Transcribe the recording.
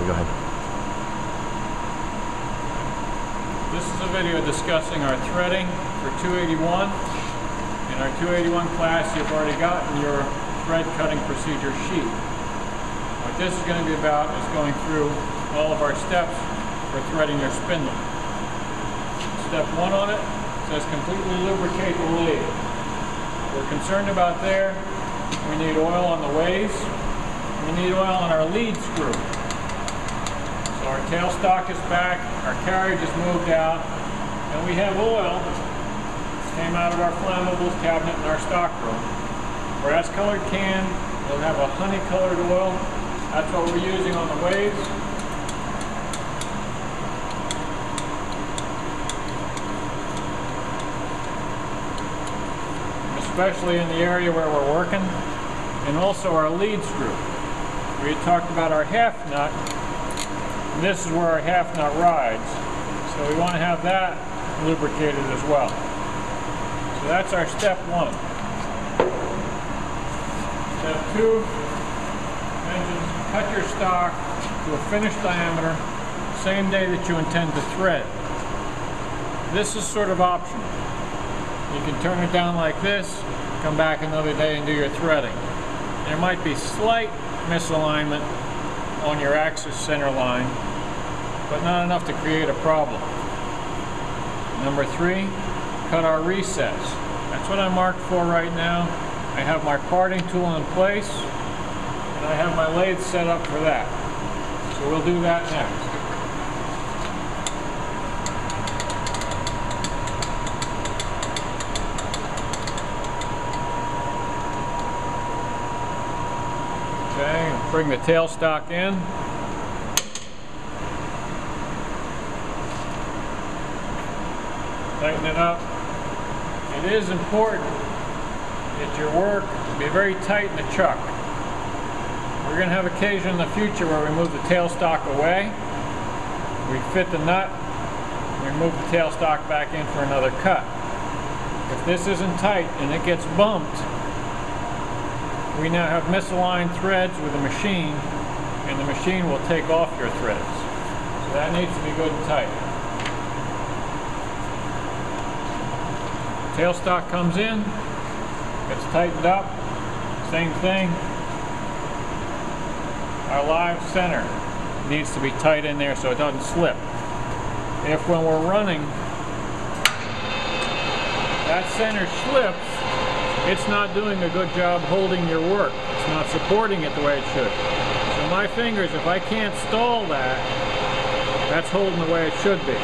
Okay, go ahead. This is a video discussing our threading for 281. In our 281 class, you've already gotten your thread cutting procedure sheet. What this is going to be about is going through all of our steps for threading your spindle. Step 1 on it says completely lubricate the lathe. We're concerned about there. We need oil on the ways. We need oil on our lead screw. So our tailstock is back, our carriage is moved out, and we have oil that came out of our flammables cabinet in our stock room. Brass colored can, it'll have a honey colored oil. That's what we're using on the waves. Especially in the area where we're working, and also our lead screw. We had talked about our half nut, and this is where our half nut rides. So we want to have that lubricated as well. So that's our step 1. Step 2 mentions cut your stock to a finished diameter same day that you intend to thread. This is sort of optional. You can turn it down like this, come back another day and do your threading. There might be slight misalignment on your axis center line, but not enough to create a problem. Number 3, cut our recess. That's what I marked for right now. I have my parting tool in place, and I have my lathe set up for that. So we'll do that next. Okay, bring the tailstock in. Tighten it up. It is important that your work be very tight in the chuck. We're going to have occasion in the future where we move the tailstock away, we fit the nut, we move the tailstock back in for another cut. If this isn't tight and it gets bumped, we now have misaligned threads with the machine, and the machine will take off your threads. So that needs to be good and tight. Tailstock comes in, gets tightened up, same thing. Our live center needs to be tight in there so it doesn't slip. If when we're running, that center slips, it's not doing a good job holding your work. It's not supporting it the way it should. So my fingers, if I can't stall that, that's holding the way it should be.